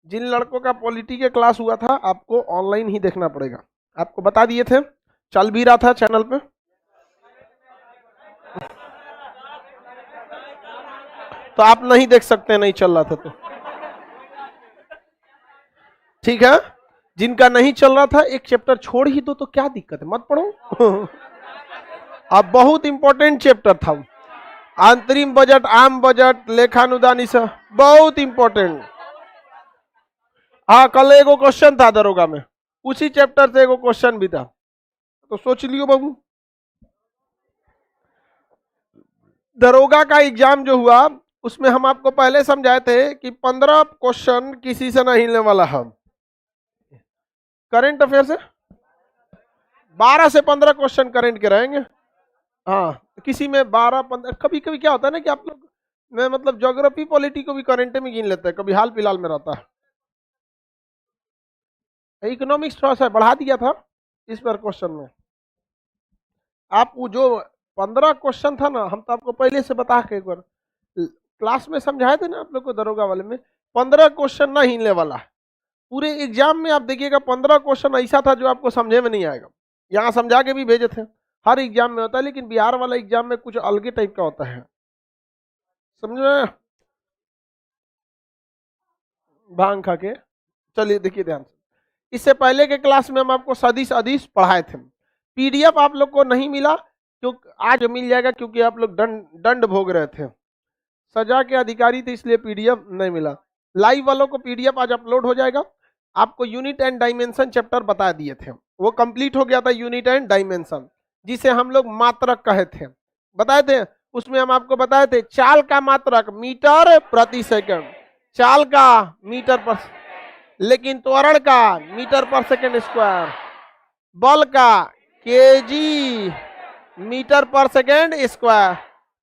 जिन लड़कों का पॉलिटी के क्लास हुआ था आपको ऑनलाइन ही देखना पड़ेगा, आपको बता दिए थे, चल भी रहा था चैनल पे। तो आप नहीं देख सकते, नहीं चल रहा था तो ठीक है। जिनका नहीं चल रहा था एक चैप्टर छोड़ ही दो तो क्या दिक्कत है, मत पढ़ो। अब बहुत इंपॉर्टेंट चैप्टर था, अंतरिम बजट, आम बजट, लेखानुदान, इस बहुत इंपॉर्टेंट। हाँ कल एगो क्वेश्चन था दरोगा में, उसी चैप्टर से एगो क्वेश्चन भी था, तो सोच लियो बाबू। दरोगा का एग्जाम जो हुआ उसमें हम आपको पहले समझाए थे कि 15 क्वेश्चन किसी से नहीं लेने वाला हम, करंट अफेयर से 12 से 15 क्वेश्चन करंट के रहेंगे। हाँ किसी में 12-15, कभी कभी क्या होता है ना कि आप लोग में मतलब ज्योग्राफी पॉलिटी को भी करंट में गिन लेते हैं, कभी हाल फिलहाल में रहता है। इकोनॉमिक्स थोड़ा सा बढ़ा दिया था इस बार क्वेश्चन में। आप वो जो 15 क्वेश्चन था ना, हम तो आपको पहले से बता के एक बार क्लास में समझाए थे ना आप लोग को, दरोगा वाले में 15 क्वेश्चन ना हिलने वाला है। पूरे एग्जाम में आप देखिएगा 15 क्वेश्चन ऐसा था जो आपको समझे में नहीं आएगा, यहाँ समझा के भी भेजे थे, हर एग्जाम में होता है, लेकिन बिहार वाला एग्जाम में कुछ अलग टाइप का होता है, समझ में। भांग खा के चलिए देखिए ध्यान से, इससे पहले के क्लास में हम आपको सदिश अदिश पढ़ाए थे, पीडीएफ आप लोग को नहीं मिला, क्योंकि आज मिल जाएगा, क्योंकि आप लोग दंड भोग रहे थे, सजा के अधिकारी थे, इसलिए पीडीएफ नहीं मिला। लाइव वालों को पीडीएफ आज अपलोड हो जाएगा। आपको यूनिट एंड डायमेंशन चैप्टर बता दिए थे, वो कंप्लीट हो गया था, यूनिट एंड डायमेंशन, जिसे हम लोग मात्रक कहे थे, बताए थे। उसमें हम आपको बताए थे चाल का मात्रक मीटर प्रति सेकंड, चाल का मीटर पर, लेकिन त्वरण का मीटर पर सेकंड स्क्वायर, बल का केजी मीटर पर सेकंड स्क्वायर,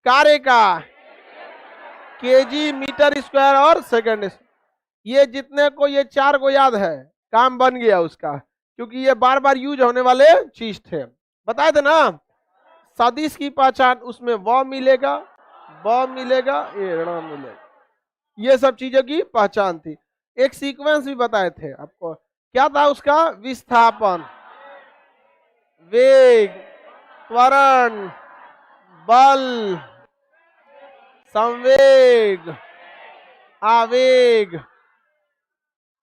कार्य का केजी मीटर स्क्वायर और सेकंड। ये जितने को, ये 4 को याद है, काम बन गया उसका, क्योंकि ये बार बार यूज होने वाले चीज थे, बताए थे ना। सदिश की पहचान, उसमें व मिलेगा, ब मिलेगा, ण मिलेगा, ये सब चीजों की पहचान थी। एक सीक्वेंस भी बताए थे आपको, क्या था उसका, विस्थापन, वेग, त्वरण, बल, संवेग, आवेग,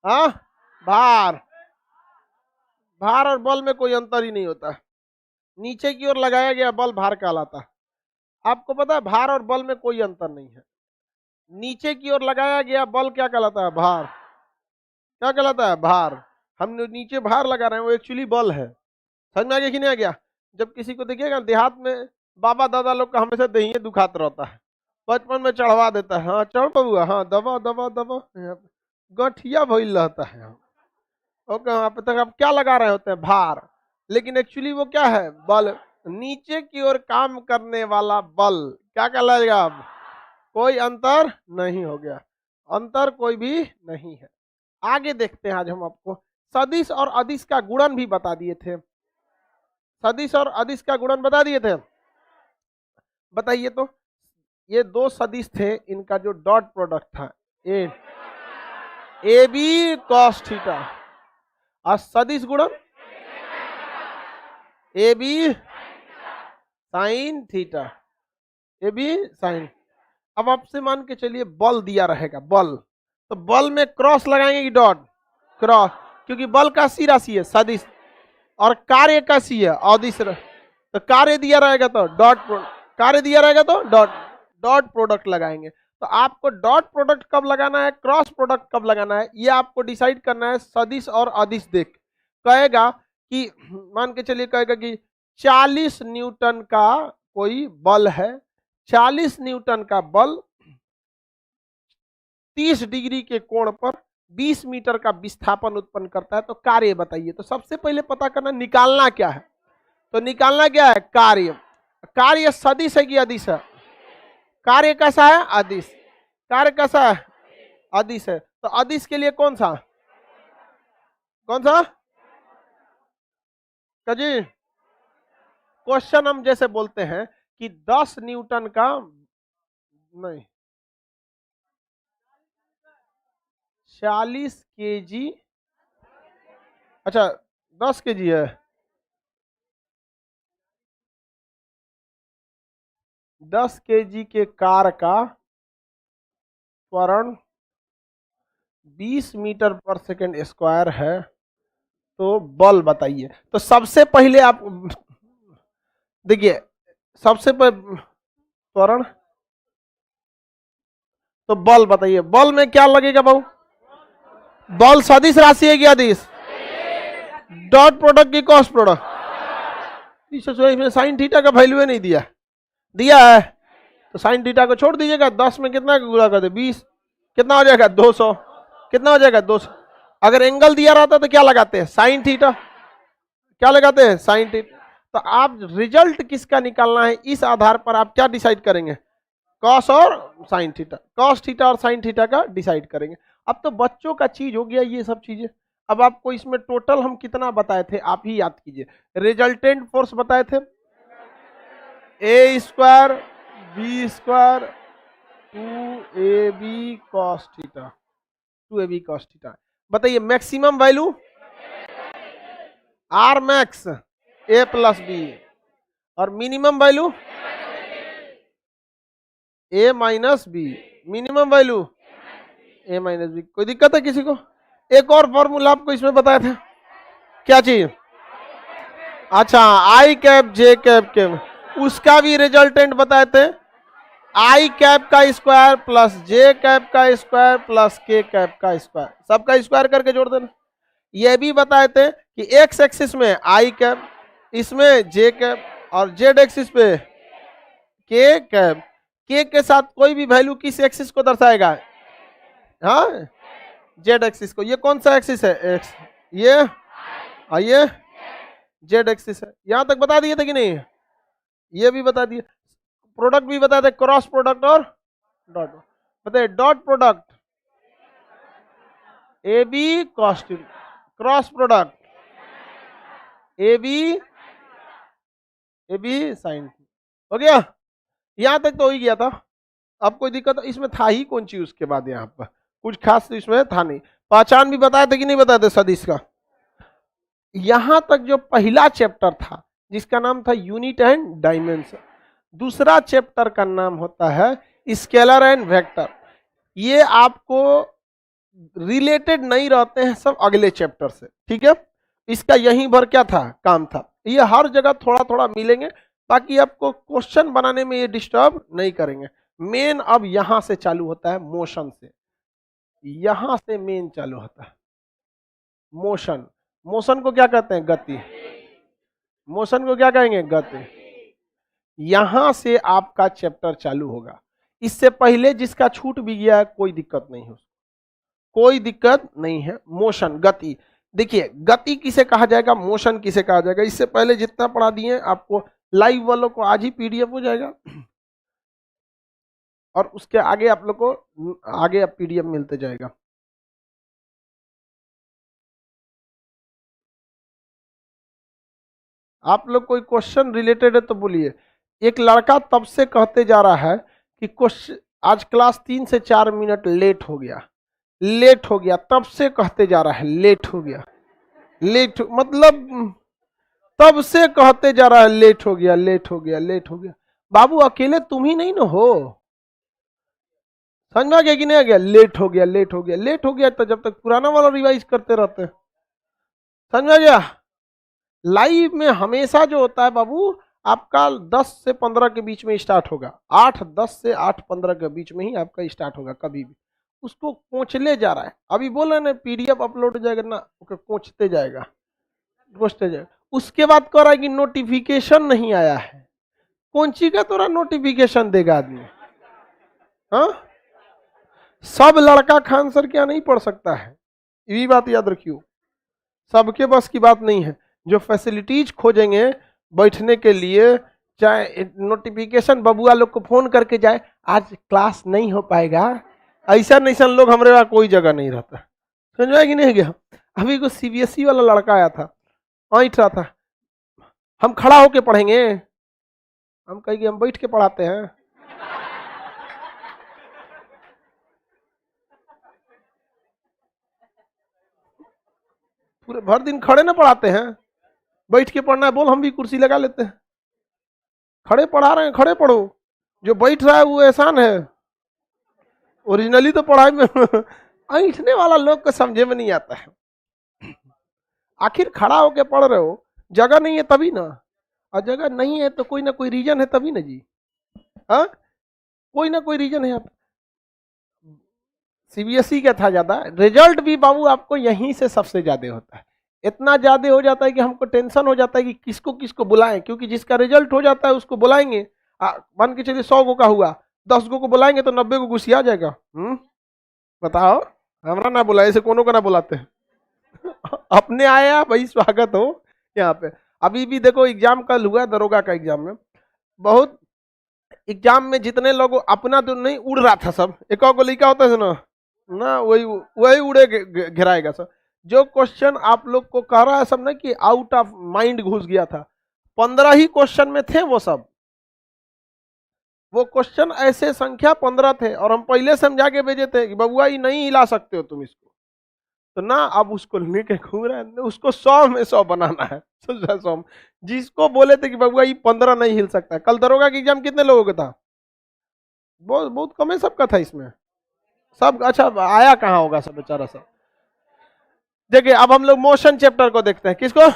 हाँ भार। भार और बल में कोई अंतर ही नहीं होता, नीचे की ओर लगाया गया बल भार कहलाता है। आपको पता है भार और बल में कोई अंतर नहीं है, नीचे की ओर लगाया गया बल क्या कहलाता है, भार। क्या कहलाता है, भार। हम नीचे भार लगा रहे हैं, वो एक्चुअली बल है। समझ में आ गया कि नहीं आ गया। जब किसी को देखिएगा देहात में, बाबा दादा लोग का हमेशा दहिए दुखात रहता है, बचपन में चढ़वा देता है, हाँ चढ़ पबुआ, हाँ दबा दबा दबा, गठिया भइल रहता है, ओके। वहां पे तक आप क्या लगा रहे होते हैं, भार, लेकिन एक्चुअली वो क्या है, बल। नीचे की ओर काम करने वाला बल क्या कहलाएगा, अब कोई अंतर नहीं हो गया, अंतर कोई भी नहीं है। आगे देखते हैं, आज हम आपको सदिश और अदिश का गुणन भी बता दिए थे, सदिश और अदिश का गुणन बता दिए थे। बताइए तो, ये 2 सदिश थे, इनका जो डॉट प्रोडक्ट था ए बी कॉस थीटा, और सदिश गुणन A B sine theta, A B sine. अब आपसे मान के चलिए बल दिया रहेगा, बल, तो बल में क्रॉस लगाएंगे कि डॉट, क्रॉस, क्योंकि बल का सी राशि है सदिश, और कार्य का सी है अदिश, तो कार्य दिया रहेगा तो डॉट, कार्य दिया रहेगा तो डॉट, डॉट प्रोडक्ट लगाएंगे। तो आपको डॉट प्रोडक्ट कब लगाना है, क्रॉस प्रोडक्ट कब लगाना है, ये आपको डिसाइड करना है सदिश और अदिश देख। कहेगा कि, मान के चलिए कहेगा कि 40 न्यूटन का कोई बल है, 40 न्यूटन का बल 30 डिग्री के कोण पर 20 मीटर का विस्थापन उत्पन्न करता है, तो कार्य बताइए। तो सबसे पहले पता करना निकालना क्या है, तो निकालना क्या है, कार्य। कार्य सदिश है कि अदिश है, कार्य कैसा है, अदिश, कार्य कैसा है, अदिश है। तो अदिश के लिए कौन सा, कौन सा जी, क्वेश्चन हम जैसे बोलते हैं कि 10 न्यूटन का, नहीं 40 kg, अच्छा 10 kg है, 10 kg के कार का त्वरण 20 मीटर पर सेकंड स्क्वायर है, तो बल बताइए। तो सबसे पहले आप देखिए, सबसे पहले त्वरण, तो बल बताइए, बल में क्या लगेगा बाबू? बल सदिश राशि है क्या अदिश? डॉट प्रोडक्ट की कॉस्ट प्रोडक्ट। इसमें साइन थीटा का वैल्यू नहीं दिया, दिया है तो साइन थीटा को छोड़ दीजिएगा। 10 में कितना गुणा कर दे? 20, कितना हो जाएगा? 200, कितना हो जाएगा? 200। अगर एंगल दिया रहता तो क्या लगाते हैं? साइन थीटा, क्या लगाते हैं? Sine theta. तो आप रिजल्ट किसका निकालना है, इस आधार पर आप क्या डिसाइड करेंगे? कॉस और साइन थीटा, कॉस थीटा और साइन थीटा का डिसाइड करेंगे। अब तो बच्चों का चीज हो गया ये सब चीजें। अब आपको इसमें टोटल हम कितना बताए थे, आप ही याद कीजिए। रिजल्टेंट फोर्स बताए थे a square b square 2ab cos theta, 2ab cos theta. बताइए maximum value r max a plus B, और minimum value a minus B, minimum value a minus B. कोई दिक्कत है किसी को? एक और फॉर्मूला आपको इसमें बताया था, क्या चाहिए? अच्छा आई कैप जे कैप के, उसका भी रिजल्टेंट बताए थे। आई कैप का स्क्वायर प्लस जे कैप का स्क्वायर प्लस के कैप का स्क्वायर, सबका स्क्वायर करके जोड़ देना। ये भी बताए थे कि एक्स एक्सिस में आई कैप, इसमें जे कैप, और जेड एक्सिस पे के कैप। के साथ कोई भी वैल्यू किस एक्सिस को दर्शाएगा? हाँ, जेड एक्सिस को। ये कौन सा एक्सिस है? एक्स। ये जेड एक्सिस है। यहां तक बता दिए थे कि नहीं? ये भी बता दिए। प्रोडक्ट भी बता दे, क्रॉस प्रोडक्ट और डॉट। बताइए dot product A B cos, cross product A B sine. हो गया? यहां तक तो हो ही गया था। अब कोई दिक्कत इसमें था ही कौन चीज उसके बाद? यहाँ पर कुछ खास तो इसमें था नहीं। पहचान भी बताए थे कि नहीं बताए थे सदिश का? यहां तक जो पहला चैप्टर था जिसका नाम था यूनिट एंड डायमेंशन, दूसरा चैप्टर का नाम होता है स्केलर एंड वेक्टर। ये आपको रिलेटेड नहीं रहते हैं सब अगले चैप्टर से, ठीक है? इसका यहीं भर क्या था, काम था। ये हर जगह थोड़ा थोड़ा मिलेंगे, बाकी आपको क्वेश्चन बनाने में ये डिस्टर्ब नहीं करेंगे। मेन अब यहां से चालू होता है, मोशन से। यहां से मेन चालू होता है मोशन। मोशन को क्या कहते हैं? गति। मोशन को क्या कहेंगे? गति। यहां से आपका चैप्टर चालू होगा। इससे पहले जिसका छूट भी गया है कोई दिक्कत नहीं है, कोई दिक्कत नहीं है। मोशन, गति। देखिए गति किसे कहा जाएगा, मोशन किसे कहा जाएगा, इससे पहले जितना पढ़ा दिए आपको लाइव वालों को आज ही पीडीएफ हो जाएगा, और उसके आगे आप लोग को आगे अब पीडीएफ मिलते जाएगा। आप लोग कोई क्वेश्चन रिलेटेड है तो बोलिए। एक लड़का तब से कहते जा रहा है कि क्वेश्चन आज क्लास 3 से 4 मिनट लेट हो गया, लेट हो गया, तब से कहते जा रहा है लेट हो गया, लेट मतलब तब से कहते जा रहा है लेट हो गया, लेट हो गया, लेट हो गया। बाबू अकेले तुम ही नहीं ना हो, समझ में आ गया कि नहीं आ गया? लेट हो गया, लेट हो गया, लेट हो गया, तो जब तक पुराना वाला रिवाइज करते रहते हैं। समझ में आ गया? लाइव में हमेशा जो होता है बाबू, आपका 10 से 15 के बीच में स्टार्ट होगा, 8:10 से 8:15 के बीच में ही आपका स्टार्ट होगा कभी भी। उसको कोचले जा रहा है, अभी बोल रहे ना पीडीएफ अपलोड हो जाएगा ना, कोचते जाएगा, कोचते जाएगा। उसके बाद कह रहा है कि नोटिफिकेशन नहीं आया है। कौन सी का तोरा नोटिफिकेशन देगा आदमी? हाँ, सब लड़का खान सर क्या नहीं पढ़ सकता है, ये भी बात याद रखियो। सबके बस की बात नहीं है। जो फैसिलिटीज खोजेंगे बैठने के लिए, चाहे नोटिफिकेशन बबुआ लोग को फोन करके जाए आज क्लास नहीं हो पाएगा, ऐसा ऐसा लोग हमारे वहां कोई जगह नहीं रहता। समझ में कि नहीं गया? अभी को सीबीएसई वाला लड़का आया था, ऐठ रहा था, हम खड़ा होके पढ़ेंगे। हम कहेंगे हम बैठ के पढ़ाते हैं। पूरे भर दिन खड़े ना पढ़ाते हैं, बैठ के पढ़ना है, बोल हम भी कुर्सी लगा लेते हैं। खड़े पढ़ा रहे हैं, खड़े पढ़ो, जो बैठ रहा है वो एहसान है। ओरिजिनली तो पढ़ाई में ऐंठने वाला लोग को समझे में नहीं आता है। आखिर खड़ा होके पढ़ रहे हो, जगह नहीं है तभी ना, और जगह नहीं है तो कोई ना कोई रीजन है तभी ना जी। हाँ, कोई ना कोई रीजन है। आप सीबीएसई का था ज्यादा, रिजल्ट भी बाबू आपको यहीं से सबसे ज्यादा होता है। इतना ज्यादा हो जाता है कि हमको टेंशन हो जाता है कि किसको किसको बुलाएं, क्योंकि जिसका रिजल्ट हो जाता है उसको बुलाएंगे। मान के चलिए 100 गो का हुआ, 10 गो को बुलाएंगे तो 90 को गुस्सिया जाएगा। बताओ, हमारा ना बुलाए, ऐसे कोनो को ना बुलाते हैं। अपने आया भाई, स्वागत हो यहाँ पे। अभी भी देखो एग्जाम कल हुआ दरोगा का एग्जाम में, बहुत एग्जाम में जितने लोग अपना तो नहीं उड़ रहा था, सब एक को लड़का होता है ना, वही वही उड़े घेराएगा सब। जो क्वेश्चन आप लोग को कह रहा है सब ना कि आउट ऑफ माइंड घुस गया था, 15 ही क्वेश्चन में थे वो सब। वो क्वेश्चन ऐसे संख्या 15 थे, और हम पहले समझा के भेजे थे कि बबुआ ये नहीं हिला सकते हो तुम इसको, तो ना अब उसको लेके घूम रहे हैं। उसको 100 में 100 बनाना है, 100 में। जिसको बोले थे कि बबुआ ये 15 नहीं हिल सकता। कल दरोगा की एग्जाम कितने लोगों का था? बहुत बहुत कम है सबका था इसमें। सब अच्छा आया कहाँ होगा सब बेचारा सब। देखिए अब हम लोग मोशन चैप्टर को देखते हैं। किसको?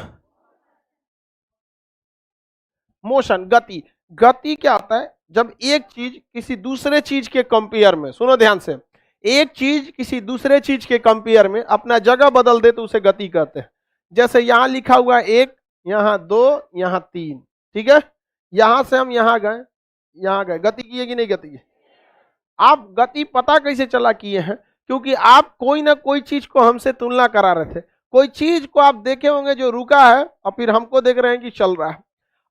मोशन, गति। गति क्या होता है? जब एक चीज किसी दूसरे चीज के कंपेयर में, सुनो ध्यान से, एक चीज किसी दूसरे चीज के कंपेयर में अपना जगह बदल दे तो उसे गति कहते हैं। जैसे यहां लिखा हुआ है 1, यहां 2, यहां 3, ठीक है। यहां से हम यहां गए, गति की है कि नहीं गति की? आप गति पता कैसे चला किए हैं? क्योंकि आप कोई ना कोई चीज को हमसे तुलना करा रहे थे। कोई चीज को आप देखे होंगे जो रुका है और फिर हमको देख रहे हैं कि चल रहा है।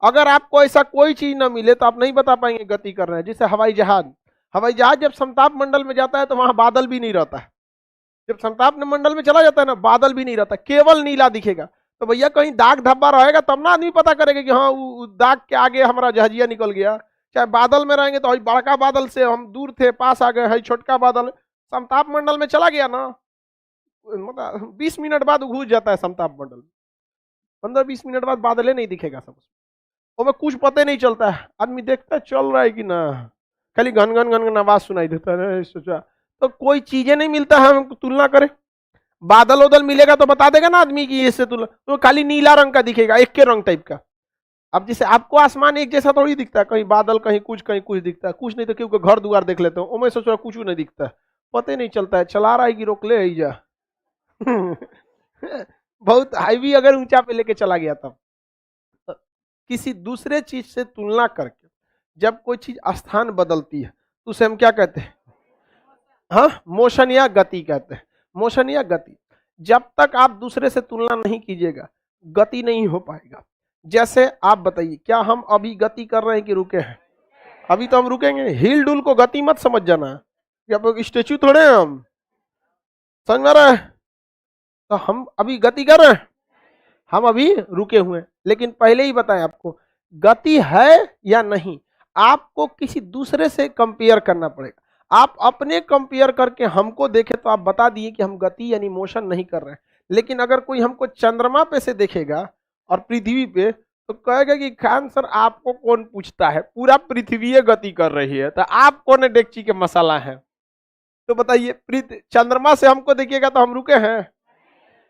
अगर आपको ऐसा कोई चीज ना मिले तो आप नहीं बता पाएंगे गति कर रहे हैं। जैसे हवाई जहाज, हवाई जहाज जब समताप मंडल में जाता है तो वहां बादल भी नहीं रहता है। जब समताप मंडल में चला जाता है ना, बादल भी नहीं रहता, केवल नीला दिखेगा। तो भैया कहीं दाग धब्बा रहेगा तब ना आदमी पता करेगा कि हाँ वो दाग के आगे हमारा जहाजिया निकल गया। चाहे बादल में रहेंगे तो बड़का बादल से हम दूर थे, पास आ गए, है छोटका बादल समताप मंडल में चला गया ना, मतलब 20 मिनट बाद घुस जाता है समताप मंडल। 15-20 मिनट बाद बादल नहीं दिखेगा सब, उसमें कुछ पता नहीं चलता है। आदमी देखता है चल रहा है कि ना, खाली घन घन घन घन आवाज सुनाई देता है। सोचा तो कोई चीजें नहीं मिलता है हमको तुलना करें। बादल उदल मिलेगा तो बता देगा ना आदमी की इससे तुलना, तो खाली नीला रंग का दिखेगा, एक के रंग टाइप का। अब जैसे आपको आसमान एक जैसा थोड़ी दिखता है, कहीं बादल कहीं कुछ दिखता है, कुछ नहीं तो क्योंकि घर द्वार देख लेते हो, मैं सोच रहा कुछ नहीं दिखता है, पता नहीं चलता है। चला रहा है कि रोक ले जा बहुत हाईवी अगर ऊंचा पे लेके चला गया तब। किसी दूसरे चीज से तुलना करके जब कोई चीज स्थान बदलती है तो उसे हम क्या कहते हैं? हाँ, मोशन या गति कहते हैं। मोशन या गति। जब तक आप दूसरे से तुलना नहीं कीजिएगा गति नहीं हो पाएगा। जैसे आप बताइए, क्या हम अभी गति कर रहे हैं कि रुके हैं? अभी तो हम रुकेंगे। हिल डुल को गति मत समझ जाना, स्टेच्यू थोड़े हैं हम, समझ में रहा है? तो हम अभी गति कर रहे हैं, हम अभी रुके हुए हैं। लेकिन पहले ही बताएं आपको, गति है या नहीं आपको किसी दूसरे से कंपेयर करना पड़ेगा। आप अपने कंपेयर करके हमको देखे तो आप बता दिए कि हम गति यानी मोशन नहीं कर रहे हैं। लेकिन अगर कोई हमको चंद्रमा पे से देखेगा और पृथ्वी पे तो कहेगा कि खान सर आपको कौन पूछता है, पूरा पृथ्वी गति कर रही है तो आप कौन डेगची के मसाला है। तो बताइए, चंद्रमा से हमको देखिएगा तो हम रुके हैं,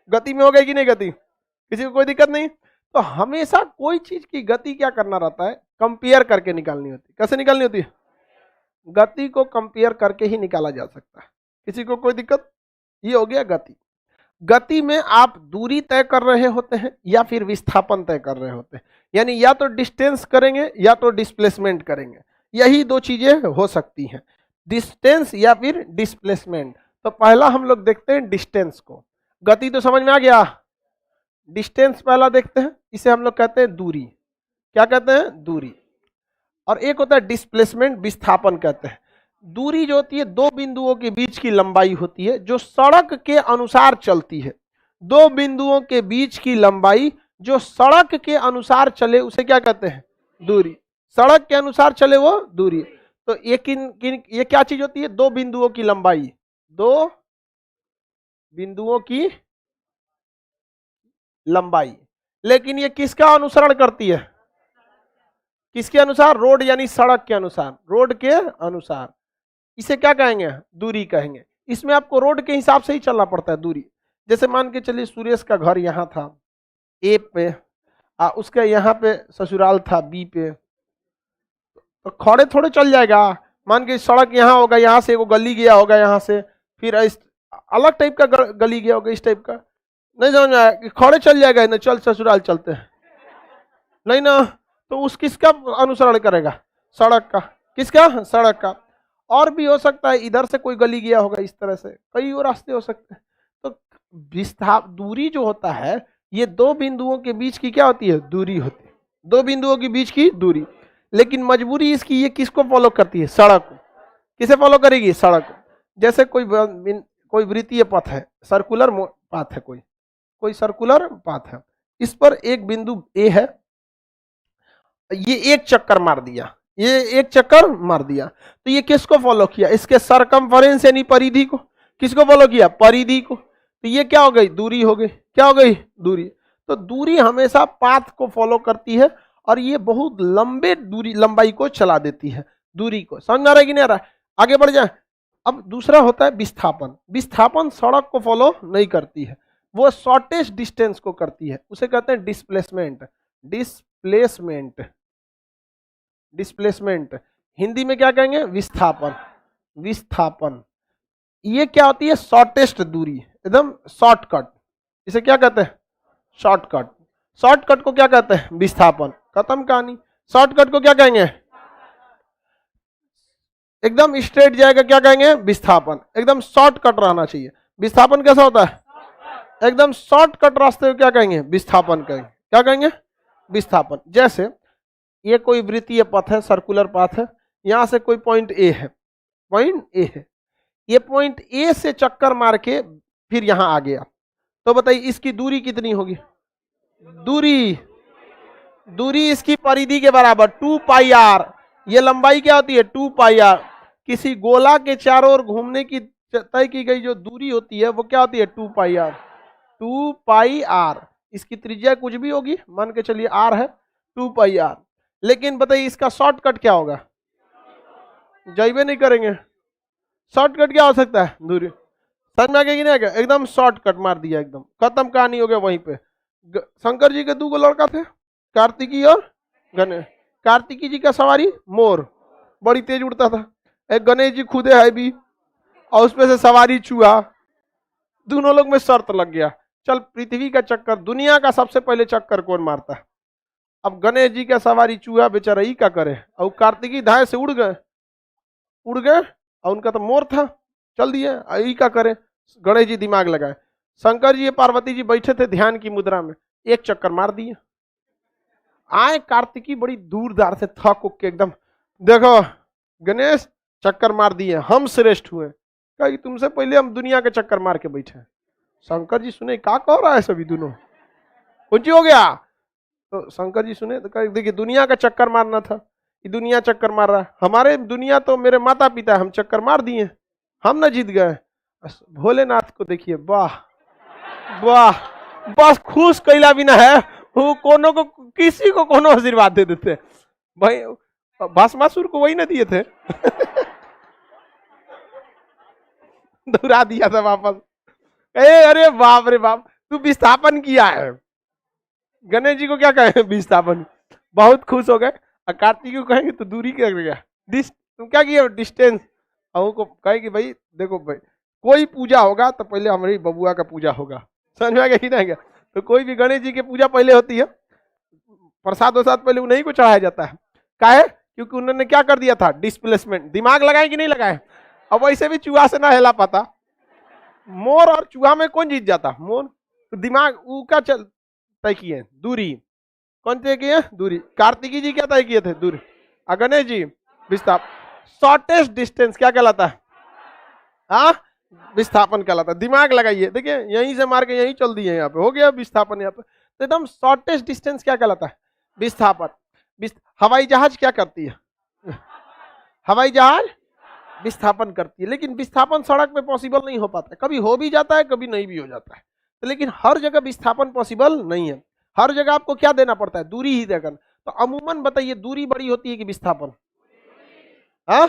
गति में हो गई कि नहीं गति? किसी को कोई दिक्कत नहीं। तो हमेशा कोई चीज की गति क्या करना रहता है? कंपेयर करके निकालनी होती। कैसे निकालनी होती है? गति को कंपेयर करके ही निकाला जा सकता है। किसी को कोई दिक्कत? ये हो गया गति। गति में आप दूरी तय कर रहे होते हैं या फिर विस्थापन तय कर रहे होते हैं, यानी या तो डिस्टेंस करेंगे या तो डिस्प्लेसमेंट करेंगे। यही दो चीजें हो सकती हैं, डिस्टेंस या फिर डिस्प्लेसमेंट। तो पहला हम लोग देखते हैं डिस्टेंस को। गति तो समझ में आ गया, डिस्टेंस पहला देखते हैं, इसे हम लोग कहते हैं दूरी। क्या कहते हैं? दूरी। और एक होता है डिस्प्लेसमेंट, विस्थापन कहते हैं। दूरी जो होती है दो बिंदुओं के बीच की लंबाई होती है जो सड़क के अनुसार चलती है। दो बिंदुओं के बीच की लंबाई जो सड़क के अनुसार चले उसे क्या कहते हैं? दूरी। सड़क के अनुसार चले वो दूरी। तो ये क्या चीज होती है? दो बिंदुओं की लंबाई, दो बिंदुओं की लंबाई। लेकिन ये किसका अनुसरण करती है? किसके अनुसार? रोड यानी सड़क के अनुसार, रोड के अनुसार। इसे क्या कहेंगे? दूरी कहेंगे। इसमें आपको रोड के हिसाब से ही चलना पड़ता है दूरी। जैसे मान के चलिए सुरेश का घर यहाँ था ए पे, उसका यहाँ पे ससुराल था बी पे, तो खड़े थोड़े चल जाएगा। मान के सड़क यहाँ होगा, यहाँ से वो गली गया होगा, यहाँ से फिर इस अलग टाइप का गली गया होगा, इस टाइप का नहीं समझ में आया कि खड़े चल जाएगा ना, चल ससुराल चलते हैं, नहीं ना। तो उस किसका अनुसरण करेगा? सड़क का। किसका? सड़क का। और भी हो सकता है, इधर से कोई गली गया होगा, इस तरह से कई और रास्ते हो सकते हैं। तो विस्थाप दूरी जो होता है, ये दो बिंदुओं के बीच की क्या होती है? दूरी होती है, दो बिंदुओं के बीच की दूरी। लेकिन मजबूरी इसकी, ये किसको फॉलो करती है? सड़क को। किसे फॉलो करेगी? सड़क को। जैसे कोई वृत्तीय पथ है, सर्कुलर पाथ है, कोई सर्कुलर पाथ है, इस पर एक बिंदु ए है, ये एक चक्कर मार दिया, ये एक चक्कर मार दिया, तो ये किसको फॉलो किया? इसके सरकमफरेंस यानी परिधि को। किसको फॉलो किया? परिधि को। तो ये क्या हो गई? दूरी हो गई। क्या हो गई? दूरी। तो दूरी हमेशा पाथ को फॉलो करती है और ये बहुत लंबे लंबाई को चला देती है, दूरी को। समझ आ रहा है कि नहीं आ रहा है? आगे बढ़ जाए। अब दूसरा होता है विस्थापन। विस्थापन सड़क को फॉलो नहीं करती है, वो शॉर्टेस्ट डिस्टेंस को करती है, उसे कहते हैं डिस्प्लेसमेंट। डिस्प्लेसमेंट, डिस्प्लेसमेंट हिंदी में क्या कहेंगे? विस्थापन। विस्थापन ये क्या होती है? शॉर्टेस्ट दूरी, एकदम शॉर्टकट। इसे क्या कहते हैं? शॉर्टकट। शॉर्टकट को क्या कहते हैं? विस्थापन। खत्म कहानी। शॉर्टकट को क्या कहेंगे? एकदम स्ट्रेट जाएगा, क्या कहेंगे? विस्थापन। एकदम शॉर्टकट रहना चाहिए। विस्थापन कैसा होता है? एकदम शॉर्टकट रास्ते को क्या कहेंगे? विस्थापन कहेंगे। क्या कहेंगे? विस्थापन। जैसे ये कोई वृत्तीय पथ है, सर्कुलर पाथ है, यहां से कोई पॉइंट ए है, पॉइंट ए है, ये पॉइंट ए से चक्कर मार के फिर यहां आ गया, तो बताइए इसकी दूरी कितनी होगी? दूरी इसकी परिधि के बराबर 2 पाई आर। ये लंबाई क्या होती है? 2 पाई आर। किसी गोला के चारों ओर घूमने की तय की गई जो दूरी होती है वो क्या होती है? 2 पाई आर। 2 pi are. इसकी त्रिज्या कुछ भी होगी, मान के चलिए आर है, 2 पाई आर। लेकिन बताइए इसका शॉर्टकट क्या होगा? जाइबे नहीं करेंगे। शॉर्टकट क्या हो सकता है? दूरी। समझ में आ गया कि नहीं आ गया? एकदम शॉर्टकट मार दिया, एकदम खत्म कहानी हो गया वहीं पे। शंकर जी के 2 लड़का थे, कार्तिकी और गणेश। कार्तिकी जी का सवारी मोर, बड़ी तेज उड़ता था। एक गणेश जी खुदे है भी, और उसमें से सवारी चूहा। दोनों लोग में शर्त लग गया, चल पृथ्वी का चक्कर, दुनिया का सबसे पहले चक्कर कौन मारता है? अब गणेश जी का सवारी चूहा बेचारा ही क्या करे, और कार्तिकी धाय से उड़ गए, और उनका तो मोर था, चल दिए, यही क्या करे? गणेश जी दिमाग लगाए। शंकर जी पार्वती जी बैठे थे ध्यान की मुद्रा में, एक चक्कर मार दिए। आए कार्तिकी बड़ी दूर दार से थक उक के एकदम, देखो गणेश चक्कर मार दिए, हम श्रेष्ठ हुए। कहा कि तुमसे पहले हम दुनिया के चक्कर मार के बैठे। शंकर जी सुने, क्या कह रहा है सभी दोनों, कुछ हो गया? तो शंकर जी सुने तो कहा देखिए दुनिया का चक्कर मारना था, ये दुनिया चक्कर मार रहा है, हमारे दुनिया तो मेरे माता पिता, हम चक्कर मार दिए, हम न जीत गए। भोलेनाथ को देखिए, वाह वाह, बस खुश कैला भी ना है वो, कोनो को किसी को कोनो आशीर्वाद दे देते भाई। भस्मासुर को वही ना दिए थे दौड़ा दिया था वापस। अरे बाप रे बाप, तू विस्थापन किया है। गणेश जी को क्या कहे? विस्थापन। बहुत खुश हो गए। और कार्तिक को कहेंगे तो दूरी क्या गया? तुम क्या किया? डिस्टेंस। और को कहे कि भाई देखो भाई, कोई पूजा होगा तो पहले हमारी बबुआ का पूजा होगा। समझ में आ गया कि नहीं? तो कोई भी गणेश जी की पूजा पहले होती है, प्रसाद वसाद पहले उन्हीं को चढ़ाया जाता है। काहे? क्योंकि उन्होंने क्या कर दिया था? डिस्प्लेसमेंट। दिमाग लगाए कि नहीं लगाए? अब वैसे भी चूहा से ना हिला पाता, मोर और चूहा में कौन जीत जाता? मोर। तो दिमाग ऊ का चल तय किए दूरी। कौन तय किए? दूरी। कार्तिकी जी क्या तय किए थे? दूरी। गणेश जी विस्थापन। शॉर्टेस्ट डिस्टेंस क्या कहलाता है? हाँ, विस्थापन कहलाता है। दिमाग लगाइए, देखिए यहीं से मार के यहीं चल दिए, यहाँ पे हो गया विस्थापन। यहाँ पे तो एकदम शॉर्टेस्ट डिस्टेंस क्या कहलाता है? विस्थापन। हवाई जहाज क्या करती है? हवाई जहाज विस्थापन करती है, लेकिन विस्थापन सड़क पे पॉसिबल नहीं हो पाता है, कभी हो भी जाता है, कभी नहीं भी हो जाता है। तो लेकिन हर जगह विस्थापन पॉसिबल नहीं है, हर जगह आपको क्या देना पड़ता है, दूरी ही देकर। तो अमूमन बताइए दूरी बड़ी होती है कि विस्थापन? हाँ,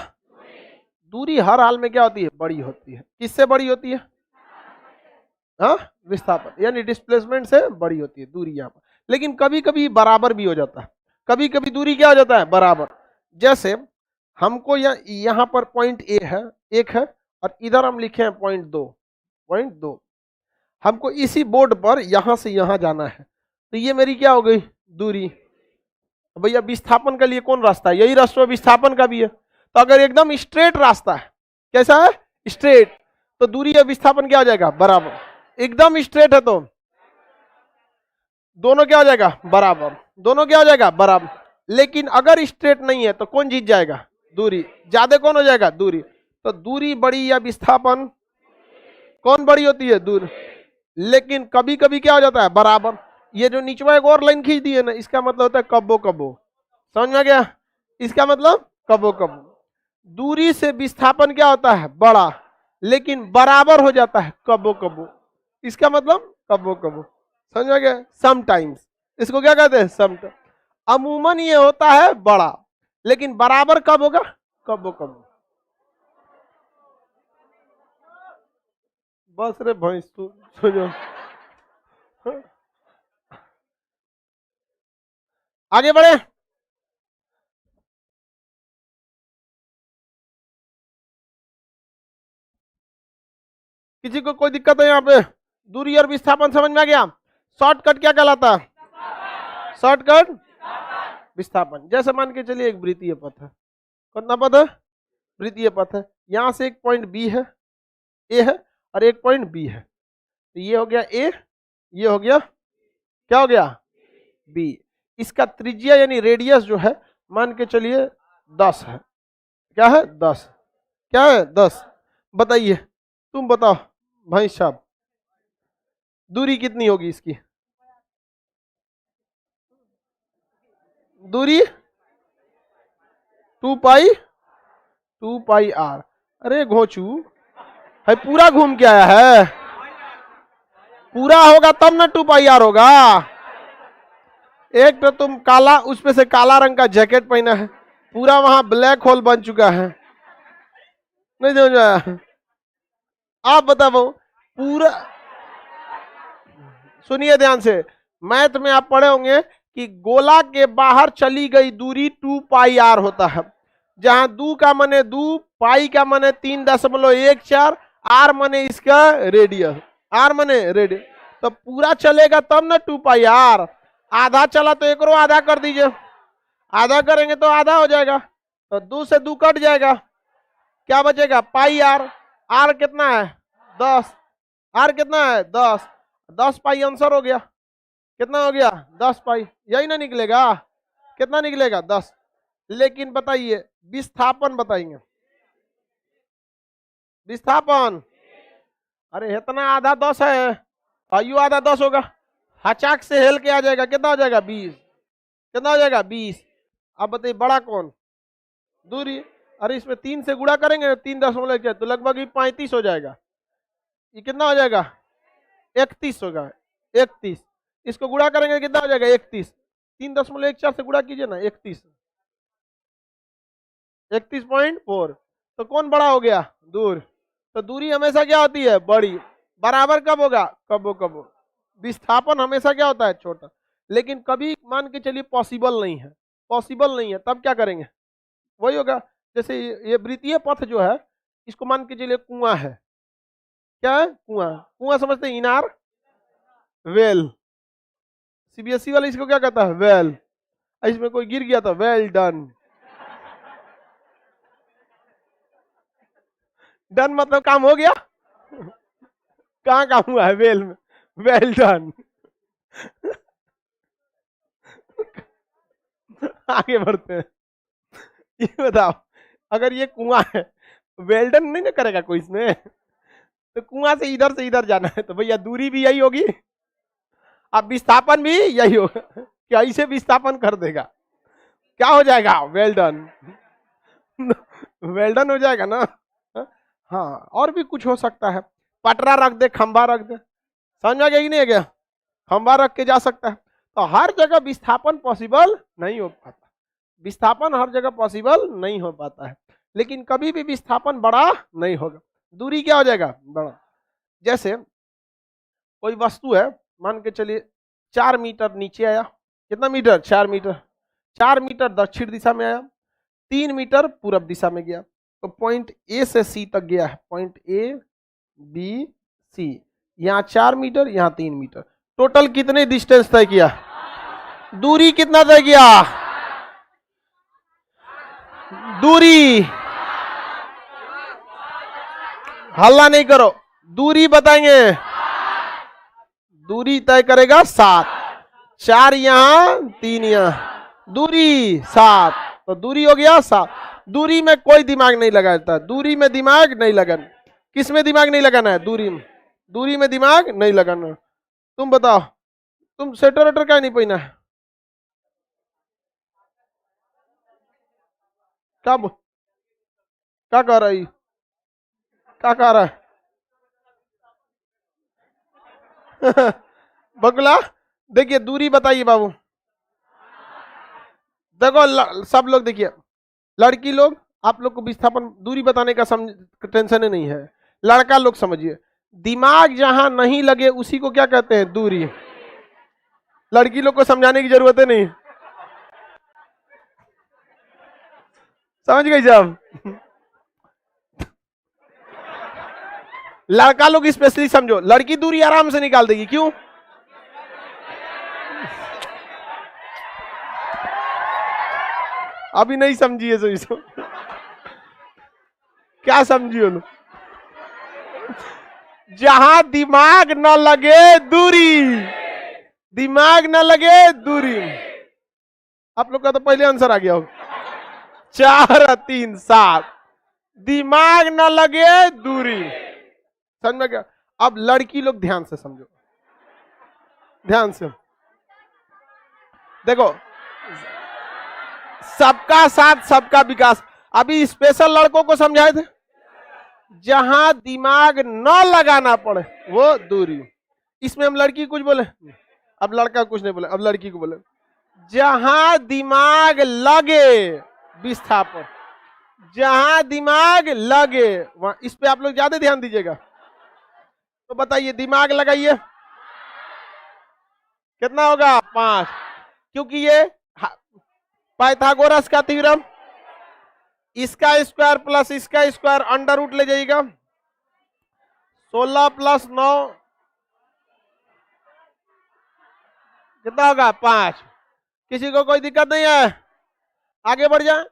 दूरी हर हाल में क्या होती है, बड़ी होती है। किससे बड़ी होती है? हाँ, विस्थापन यानी डिस्प्लेसमेंट से बड़ी होती है दूरी यहाँ पर। लेकिन कभी कभी बराबर भी हो जाता है, कभी कभी दूरी क्या हो जाता है, बराबर। जैसे हमको यहाँ पर पॉइंट ए है, एक है, और इधर हम लिखे हैं पॉइंट 2। हमको इसी बोर्ड पर यहां से यहां जाना है, तो ये मेरी क्या हो गई, दूरी। भैया विस्थापन के लिए कौन रास्ता है, यही रास्ता विस्थापन का भी है। तो अगर एकदम स्ट्रेट रास्ता है, कैसा है, स्ट्रेट, तो दूरी या विस्थापन क्या हो जाएगा, बराबर। एकदम स्ट्रेट है तो दोनों क्या हो जाएगा, बराबर, दोनों क्या हो जाएगा, बराबर। लेकिन अगर स्ट्रेट नहीं है तो कौन जीत जाएगा, दूरी। ज्यादा कौन हो जाएगा, दूरी। तो दूरी बड़ी या विस्थापन, कौन बड़ी होती है, दूरी। लेकिन कभी कभी क्या हो जाता है, बराबर। ये जो नीचवा एक और लाइन खींच दी है ना, इसका मतलब होता है कब्बो कब्बो, समझ में गया, इसका मतलब कब्बो कब्बो। दूरी से विस्थापन क्या होता है, बड़ा, लेकिन बराबर हो जाता है कब्बो कब्बो, इसका मतलब कब्बो कब्बो, समझ में गया। समटाइम्स, इसको क्या कहते हैं, समटाइम्स। अमूमन ये होता है बड़ा, लेकिन बराबर कब होगा, कब्बो कब्बो। बस रे भैंस तू सुनो, आगे बढ़े। किसी को कोई दिक्कत है यहाँ पे, दूरी और विस्थापन समझ में आ गया। शॉर्टकट क्या कहलाता है, शॉर्टकट विस्थापन। जैसे मान के चलिए एक वृत्तीय पथ है, कितना पथ है, वृत्तीय पथ है। यहां से एक पॉइंट बी है, ए है, और एक पॉइंट बी है। तो ये हो गया ए, ये हो गया, क्या हो गया, बी। इसका त्रिज्या यानी रेडियस जो है मान के चलिए 10 है, क्या है, 10, क्या है, 10। बताइए, तुम बताओ भाई साहब, दूरी कितनी होगी इसकी, दूरी 2 पाई अरे घोचू है, पूरा घूम के आया है, पूरा होगा तब ना 2 पाई होगा। एक तो तुम काला, उसपे से काला रंग का जैकेट पहना है, पूरा वहां ब्लैक होल बन चुका है, नहीं समझ आया। आप बताओ पूरा, सुनिए ध्यान से, मैथ में आप पढ़े होंगे कि गोला के बाहर चली गई दूरी 2 पाई होता है, जहां दू का मने 2, पाई का मने 3.14, आर मने इसका रेडियस, आर मने रेडियस। तो पूरा चलेगा तब ना 2 पाई। आधा चला तो एक रो आधा कर दीजिए, आधा करेंगे तो आधा हो जाएगा, तो 2 से 2 कट जाएगा, क्या बचेगा, पाई आर। आर कितना है, 10, आर कितना है, 10, 10 पाई आंसर हो गया। कितना हो गया, 10 पाई, यही ना निकलेगा, कितना निकलेगा, 10। लेकिन बताइए विस्थापन, बताइए विस्थापन, अरे इतना आधा 10 है, आयु आधा 10 होगा, हचाक से हेल के आ जाएगा, कितना हो जाएगा, 20, कितना हो जाएगा, 20। अब बताइए बड़ा कौन, दूरी। अरे इसमें 3 से गुणा करेंगे, 3.4 तो लगभग ही 35 हो जाएगा, ये कितना हो जाएगा, 31 होगा, 31। इसको गुणा करेंगे कितना हो जाएगा, 31, 3.14 से गुणा कीजिए ना, 31, 31.4। तो कौन बड़ा हो गया, दूर। तो दूरी हमेशा क्या होती है, बड़ी, बराबर कब होगा, कबो कबो। विस्थापन हमेशा क्या होता है, छोटा। लेकिन कभी मान के चलिए पॉसिबल नहीं है, पॉसिबल नहीं है, तब क्या करेंगे, वही होगा। जैसे ये वृत्तीय पथ जो है, इसको मान के चलिए कुआं है, क्या है, कुआं। कुआं समझते हैं, इनार, वेल। सीबीएसई वाला इसको क्या कहता है, वेल। इसमें कोई गिर गया तो वेल डन, डन मतलब काम हो गया, कहाँ काम हुआ है, वेल में, वेल डन। आगे बढ़ते हैं, ये बताओ, अगर ये कुआं है, वेल्डन नहीं ना करेगा कोई इसमें, तो कुआं से इधर जाना है, तो भैया दूरी भी यही होगी, अब विस्थापन भी यही होगा, क्या इसे विस्थापन कर देगा, क्या हो जाएगा, वेल्डन, वेल्डन हो जाएगा ना। हाँ, और भी कुछ हो सकता है, पटरा रख दे, खंबा रख दे, समझ में आ गया कि नहीं आ गया? खंबा रख के जा सकता है। तो हर जगह विस्थापन पॉसिबल नहीं हो पाता, विस्थापन हर जगह पॉसिबल नहीं हो पाता है, लेकिन कभी भी विस्थापन बड़ा नहीं होगा। दूरी क्या हो जाएगा? बड़ा। जैसे कोई वस्तु है, मान के चलिए 4 मीटर नीचे आया, कितना मीटर? 4 मीटर। 4 मीटर दक्षिण दिशा में आया, 3 मीटर पूरब दिशा में गया, तो पॉइंट ए से सी तक गया है, पॉइंट ए बी सी, यहाँ 4 मीटर, यहाँ 3 मीटर, टोटल कितने डिस्टेंस तय किया? दूरी कितना तय किया? दूरी, हल्ला नहीं करो, दूरी बताएंगे। दूरी तय करेगा 7, 4 यहाँ 3 यहाँ, दूरी 7, तो दूरी हो गया 7। दूरी में कोई दिमाग नहीं लगाता, दूरी में दिमाग नहीं लगाना। किस में दिमाग नहीं लगाना है? दूरी में। दूरी में दिमाग नहीं लगाना। तुम बताओ, तुम स्वेटर वेटर क्या नहीं पहना है? क्या कह रही, क्या कह रहा है? बगुला, देखिए दूरी बताइए बाबू। देखो सब लोग देखिए, लड़की लोग, आप लोग को विस्थापन दूरी बताने का टेंशन नहीं है। लड़का लोग समझिए, दिमाग जहां नहीं लगे उसी को क्या कहते हैं? दूरी। लड़की लोग को समझाने की जरूरत है नहीं, समझ गई साहब? लड़का लोग स्पेशली समझो, लड़की दूरी आराम से निकाल देगी। क्यों? अभी नहीं समझिए सो इसको, क्या समझिए लो? जहां दिमाग न लगे दूरी, दिमाग न लगे दूरी। आप लोग का तो पहले आंसर आ गया हो, 4 3 7, दिमाग न लगे दूरी। समझ में गया? अब लड़की लोग ध्यान से समझो, ध्यान से देखो, सबका साथ सबका विकास। अभी स्पेशल लड़कों को समझाए थे, जहां दिमाग न लगाना पड़े वो दूरी। इसमें हम लड़की कुछ बोले, अब लड़का कुछ नहीं बोले, अब लड़की को बोले, जहां दिमाग लगे विस्थापन, जहां दिमाग लगे वहां। इस पे आप लोग ज्यादा ध्यान दीजिएगा। तो बताइए, दिमाग लगाइए, कितना होगा? 5, क्योंकि ये पाइथागोरस का थ्योरम, इसका स्क्वायर प्लस इसका स्क्वायर अंडर रूट ले जाइएगा, 16 + 9 कितना होगा? 5। किसी को कोई दिक्कत नहीं है? आगे बढ़ जाए।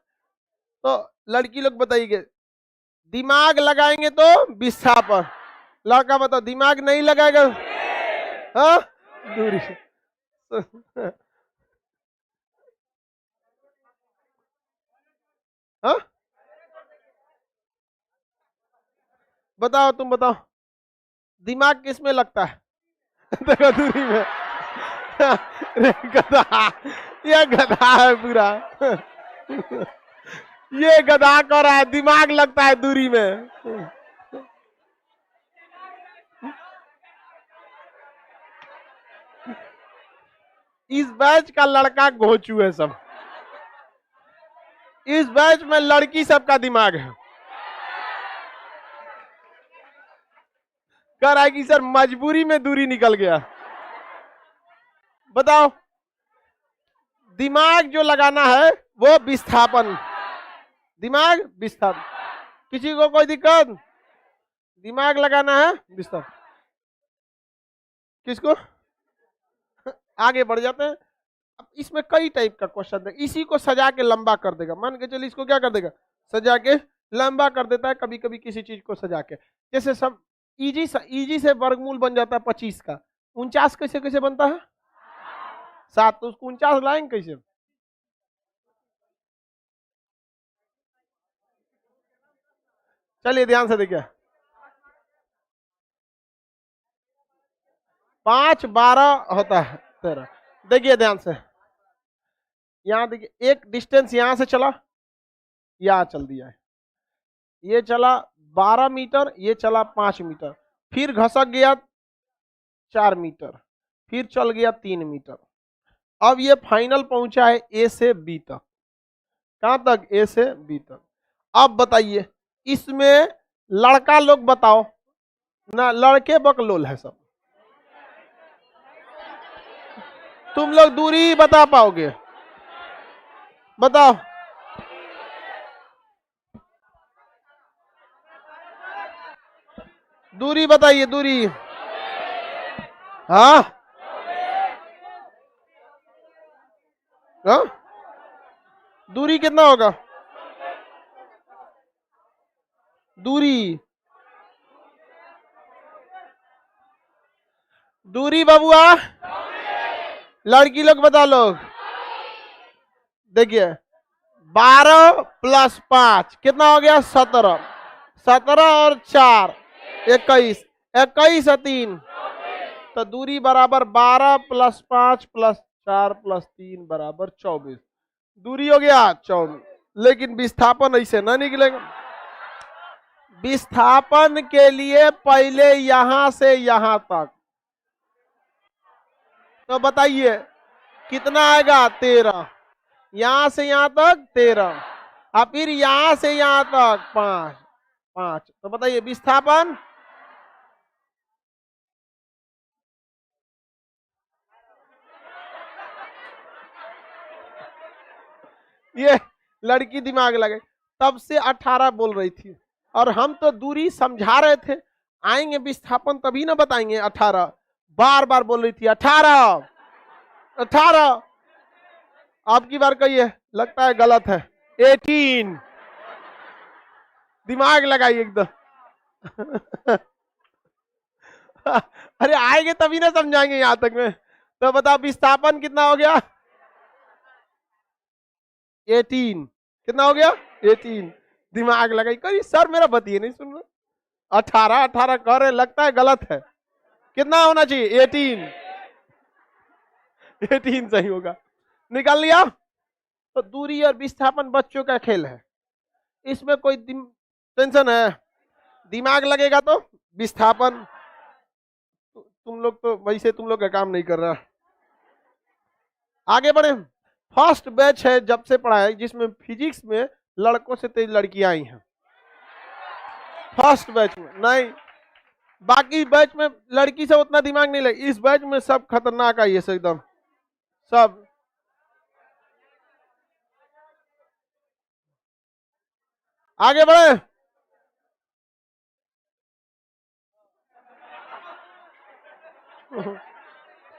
तो लड़की लोग बताइए, दिमाग लगाएंगे तो विस्थापन। लड़का बताओ, दिमाग नहीं लगाएगा? हाँ, दूरी। हाँ, बताओ, तुम बताओ, दिमाग किस में लगता है? देखो दूरी में। गधा, ये गधा है पूरा। ये गधा कह रहा है दिमाग लगता है दूरी में। इस बैच का लड़का घोचू है सब, इस बैच में लड़की सबका दिमाग है। कह रहा है कि सर मजबूरी में दूरी निकल गया। बताओ, दिमाग जो लगाना है वो विस्थापन, दिमाग विस्थापन। किसी को कोई दिक्कत? दिमाग लगाना है विस्थापन। किसको? आगे बढ़ जाते हैं। अब इसमें कई टाइप का क्वेश्चन है, इसी को सजा के लंबा कर देगा। मान के चलिए इसको क्या कर देगा? सजा के लंबा कर देता है। कभी कभी किसी चीज को सजा के, जैसे सब इजी से वर्गमूल बन जाता है 25 का, 49 कैसे कैसे बनता है? 7, तो उसको 49 लाएंगे कैसे? चलिए ध्यान से देखिए, 5 12 होता है 13। देखिए ध्यान से, यहां देखिए, एक डिस्टेंस यहां से चला, यहां चल दिया है, ये चला 12 मीटर, ये चला 5 मीटर, फिर घसक गया 4 मीटर, फिर चल गया 3 मीटर। अब ये फाइनल पहुंचा है ए से बी तक। कहां तक? ए से बी तक। अब बताइए इसमें लड़का लोग बताओ ना, लड़के बकलोल है सब। तुम लोग दूरी बता पाओगे? बताओ। दूरी बताइए, दूरी। हाँ हाँ, दूरी कितना होगा? दूरी, दूरी बबुआ, लड़की लोग बता लोग। देखिए 12 प्लस 5 कितना हो गया? 17। 17 और 4 21, 21 और 3 तो दूरी बराबर 12 प्लस 5 प्लस 4 प्लस 3 बराबर 24। दूरी हो गया 24। लेकिन विस्थापन ऐसे ना निकलेगा। विस्थापन के लिए पहले यहां से यहां तक, तो बताइए कितना आएगा? 13। यहां से यहां तक 13, और फिर यहां से यहां तक 5 5। तो बताइए विस्थापन। ये लड़की दिमाग लगे, तब से 18 बोल रही थी, और हम तो दूरी समझा रहे थे। आएंगे विस्थापन तभी ना बताएंगे। 18 बार बार बोल रही थी, 18 18। अब की बार कहिए, लगता है गलत है, 18। दिमाग लगाइए एकदम। अरे आएंगे तभी ना समझाएंगे यहां तक में। तो बताओ विस्थापन कितना हो गया? 18। कितना हो गया? 18। दिमाग लगाई, कहीं सर मेरा बतिए नहीं सुन रहे। 18 18 कह रहे, लगता है गलत है। कितना होना चाहिए? 18। 18 सही होगा। निकाल लिया। तो दूरी और विस्थापन बच्चों का खेल है, इसमें कोई टेंशन है? दिमाग लगेगा तो विस्थापन। तुम लोग तो वैसे तुम लोग का काम नहीं कर रहा। आगे बढ़े। फर्स्ट बैच है जब से पढ़ा है जिसमें फिजिक्स में लड़कों से तेज लड़कियां आई हैं। फर्स्ट बैच में नहीं, बाकी बैच में लड़की से उतना दिमाग नहीं लगे। इस बैच में सब खतरनाक आई है एकदम सब। आगे बढ़े।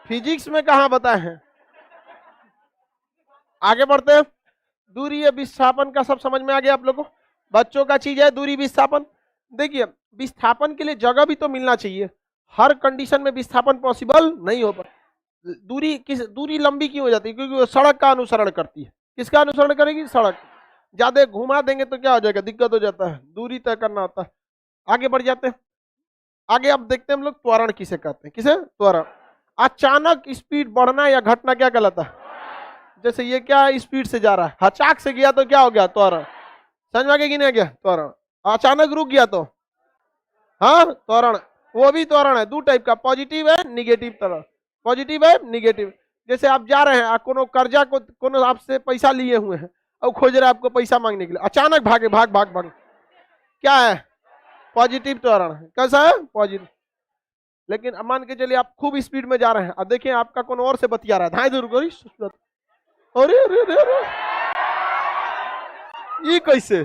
फिजिक्स में कहा बताए हैं। आगे बढ़ते हैं। दूरी या विस्थापन का सब समझ में आ गया आप लोगों को? बच्चों का चीज है दूरी विस्थापन। देखिए विस्थापन के लिए जगह भी तो मिलना चाहिए। हर कंडीशन में विस्थापन पॉसिबल नहीं हो पाता। दूरी लंबी क्यों हो जाती है? क्योंकि वो सड़क का अनुसरण करती है। किसका अनुसरण करेगी? सड़क। ज्यादा घुमा देंगे तो क्या हो जाएगा? दिक्कत हो जाता है, दूरी तय करना होता है। आगे बढ़ जाते हैं। आगे अब देखते हैं हम लोग त्वरण किसे कहते हैं। किसे? त्वरण। अचानक स्पीड बढ़ना या घटना क्या कहलाता है? जैसे ये क्या स्पीड से जा रहा है, अचानक से गया तो क्या हो गया? त्वरण। समझ में आ गया कि नहीं आ गया? त्वरण। अचानक रुक गया तो हाँ त्वरण। वो भी त्वरण है, दो टाइप का, पॉजिटिव है निगेटिव त्वरण। पॉजिटिव है निगेटिव। जैसे आप जा रहे हैं, कोनो कर्जा को कोनो आपसे पैसा लिए हुए हैं और खोज रहे आपको पैसा मांगने के लिए, अचानक भागे, भाग भाग भाग, क्या है? पॉजिटिव त्वरण है। कैसा है? पॉजिटिव। लेकिन मान के चलिए आप खूब स्पीड में जा रहे हैं, अब देखिए आपका कौन और से बतिया रहा है, धाए दूर करी, अरे अरे अरे अरे, ये कैसे?